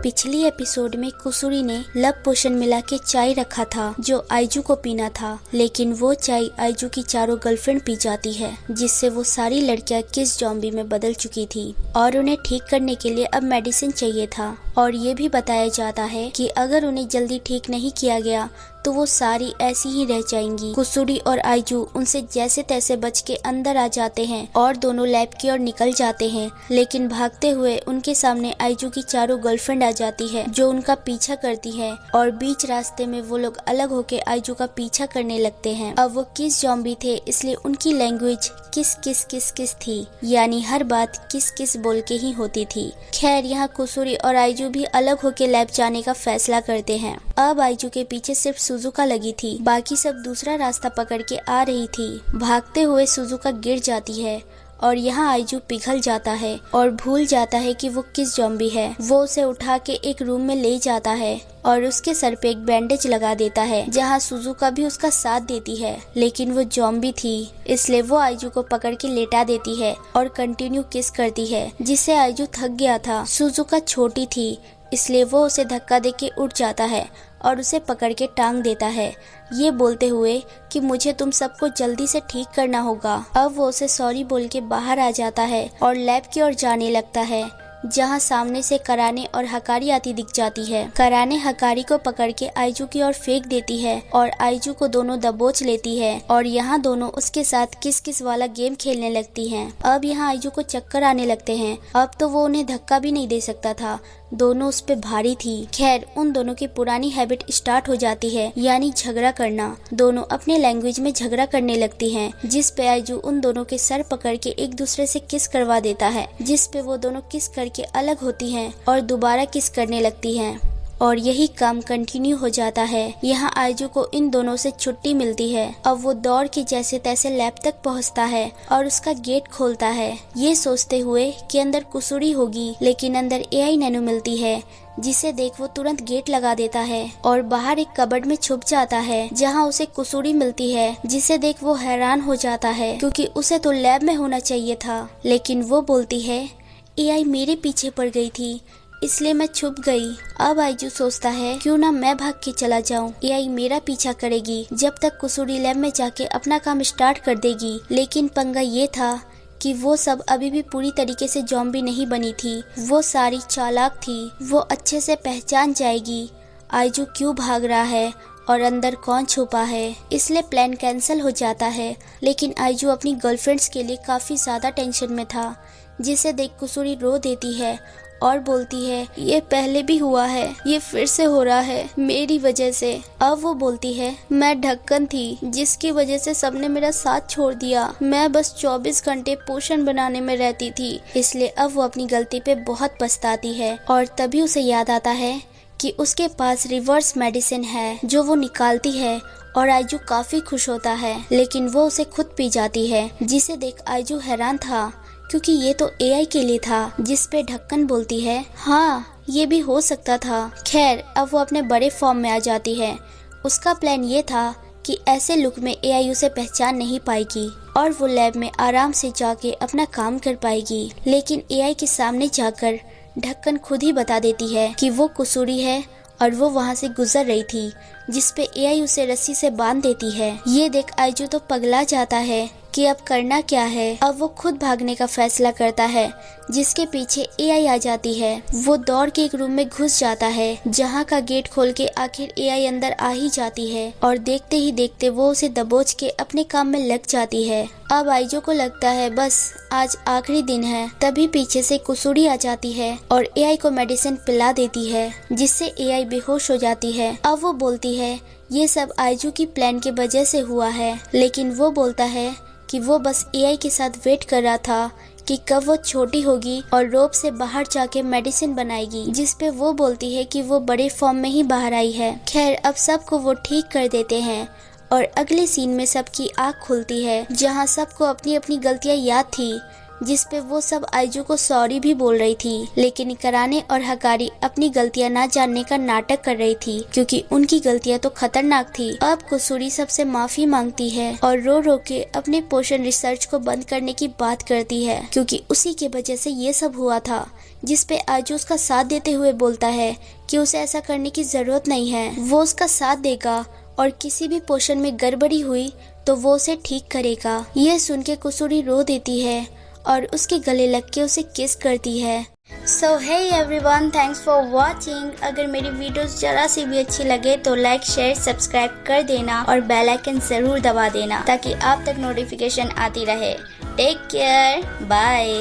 पिछली एपिसोड में कुसुरी ने लव पोशन मिला के चाय रखा था जो आइजू को पीना था, लेकिन वो चाय आइजू की चारों गर्लफ्रेंड पी जाती है, जिससे वो सारी लड़कियां किस ज़ॉम्बी में बदल चुकी थी और उन्हें ठीक करने के लिए अब मेडिसिन चाहिए था। और ये भी बताया जाता है कि अगर उन्हें जल्दी ठीक नहीं किया गया तो वो सारी ऐसी ही रह जाएंगी। कुसुरी और आइजू उनसे जैसे तैसे बच के अंदर आ जाते हैं और दोनों लैब की ओर निकल जाते हैं, लेकिन भागते हुए उनके सामने आइजू की चारों गर्लफ्रेंड आ जाती है जो उनका पीछा करती है और बीच रास्ते में वो लोग अलग होके आइजू का पीछा करने लगते हैं। अब वो किस ज़ॉम्बी थे, इसलिए उनकी लैंग्वेज किस किस किस किस थी, यानी हर बात किस किस बोल के ही होती थी। खैर, यहाँ कुसुरी और आइजू भी अलग होके लैब जाने का फैसला करते हैं। अब आइजू के पीछे सिर्फ सुजुका लगी थी, बाकी सब दूसरा रास्ता पकड़ के आ रही थी। भागते हुए सुजुका गिर जाती है और यहाँ आइजू पिघल जाता है और भूल जाता है कि वो किस ज़ॉम्बी है। वो उसे उठा के एक रूम में ले जाता है और उसके सर पे एक बैंडेज लगा देता है, जहाँ सुजुका भी उसका साथ देती है, लेकिन वो ज़ॉम्बी थी इसलिए वो आइजू को पकड़ के लेटा देती है और कंटिन्यू किस करती है, जिससे आइजू थक गया था। सुजुका छोटी थी इसलिए वो उसे धक्का देके उठ जाता है और उसे पकड़ के टांग देता है, ये बोलते हुए कि मुझे तुम सबको जल्दी से ठीक करना होगा। अब वो उसे सॉरी बोल के बाहर आ जाता है और लैब की ओर जाने लगता है, जहाँ सामने से कराने और हकारी आती दिख जाती है। कराने हकारी को पकड़ के आइजू की ओर फेंक देती है और आइजू को दोनों दबोच लेती है और यहाँ दोनों उसके साथ किस किस वाला गेम खेलने लगती हैं। अब यहाँ आइजू को चक्कर आने लगते हैं। अब तो वो उन्हें धक्का भी नहीं दे सकता था, दोनों उस पे भारी थी। खैर, उन दोनों की पुरानी हैबिट स्टार्ट हो जाती है, यानी झगड़ा करना। दोनों अपने लैंग्वेज में झगड़ा करने लगती हैं, जिस पे आइजू उन दोनों के सर पकड़ के एक दूसरे से किस करवा देता है, जिस पे वो दोनों किस करके अलग होती हैं और दोबारा किस करने लगती हैं और यही काम कंटिन्यू हो जाता है। यहाँ आइजू को इन दोनों से छुट्टी मिलती है। अब वो दौड़ के जैसे तैसे लैब तक पहुँचता है और उसका गेट खोलता है, ये सोचते हुए कि अंदर कुसुरी होगी, लेकिन अंदर एआई नैनो मिलती है, जिसे देख वो तुरंत गेट लगा देता है और बाहर एक कबर्ड में छुप जाता है, जहाँ उसे कुसुरी मिलती है, जिसे देख वो हैरान हो जाता है क्योंकि उसे तो लैब में होना चाहिए था। लेकिन वो बोलती है एआई मेरे पीछे पड़ गई थी इसलिए मैं छुप गई। अब आइजू सोचता है क्यों ना मैं भाग के चला जाऊं, एआई मेरा पीछा करेगी जब तक कुसुरी लैब में जाके अपना काम स्टार्ट कर देगी। लेकिन पंगा ये था कि वो सब अभी भी पूरी तरीके से ज़ॉम्बी नहीं बनी थी, वो सारी चालाक थी, वो अच्छे से पहचान जाएगी आइजू क्यों भाग रहा है और अंदर कौन छुपा है, इसलिए प्लान कैंसिल हो जाता है। लेकिन आइजू अपनी गर्लफ्रेंड्स के लिए काफी ज्यादा टेंशन में था, जिसे देख कुसुरी रो देती है और बोलती है ये पहले भी हुआ है, ये फिर से हो रहा है मेरी वजह से। अब वो बोलती है मैं ढक्कन थी जिसकी वजह से सबने मेरा साथ छोड़ दिया, मैं बस 24 घंटे पोषण बनाने में रहती थी, इसलिए अब वो अपनी गलती पे बहुत पछताती है। और तभी उसे याद आता है कि उसके पास रिवर्स मेडिसिन है जो वो निकालती है और आइजू काफी खुश होता है, लेकिन वो उसे खुद पी जाती है, जिसे देख आइजू हैरान था क्योंकि ये तो एआई के लिए था, जिस पे ढक्कन बोलती है हाँ ये भी हो सकता था। खैर, अब वो अपने बड़े फॉर्म में आ जाती है। उसका प्लान ये था कि ऐसे लुक में एआई उसे पहचान नहीं पाएगी और वो लैब में आराम से जाके अपना काम कर पाएगी। लेकिन एआई के सामने जाकर ढक्कन खुद ही बता देती है कि वो कुसुरी है और वो वहाँ से गुजर रही थी, जिसपे एआई उसे रस्सी से बांध देती है। ये देख आइजू तो पगला जाता है कि अब करना क्या है। अब वो खुद भागने का फैसला करता है, जिसके पीछे एआई आ जाती है। वो दौड़ के एक रूम में घुस जाता है, जहाँ का गेट खोल के आखिर एआई अंदर आ ही जाती है और देखते ही देखते वो उसे दबोच के अपने काम में लग जाती है। अब आइजू को लगता है बस आज आखिरी दिन है। तभी पीछे से कुसुरी आ जाती है और एआई को मेडिसिन पिला देती है, जिससे एआई बेहोश हो जाती है। अब वो बोलती है ये सब आइजू की प्लान के वजह से हुआ है, लेकिन वो बोलता है कि वो बस एआई के साथ वेट कर रहा था कि कब वो छोटी होगी और रोब से बाहर जाके मेडिसिन बनाएगी, जिस पे वो बोलती है कि वो बड़े फॉर्म में ही बाहर आई है। खैर, अब सबको वो ठीक कर देते हैं और अगले सीन में सबकी आँख खुलती है, जहाँ सबको अपनी अपनी गलतियाँ याद थी, जिसपे वो सब आइजू को सॉरी भी बोल रही थी, लेकिन कराने और हकारी अपनी गलतियां ना जानने का नाटक कर रही थी क्योंकि उनकी गलतियां तो खतरनाक थी। अब कुसुरी सबसे माफी मांगती है और रो रो के अपने पोषण रिसर्च को बंद करने की बात करती है क्योंकि उसी के वजह से ये सब हुआ था, जिसपे आइजू उसका साथ देते हुए बोलता है कि उसे ऐसा करने की जरूरत नहीं है, वो उसका साथ देगा और किसी भी पोषण में गड़बड़ी हुई तो वो उसे ठीक करेगा। ये सुन के कुसुरी रो देती है और उसके गले लग के उसे किस करती है। So hey everyone, thanks for watching. अगर मेरी वीडियोस जरा सी भी अच्छी लगे तो लाइक शेयर सब्सक्राइब कर देना और बेल आइकन जरूर दबा देना ताकि आप तक नोटिफिकेशन आती रहे। Take care, bye.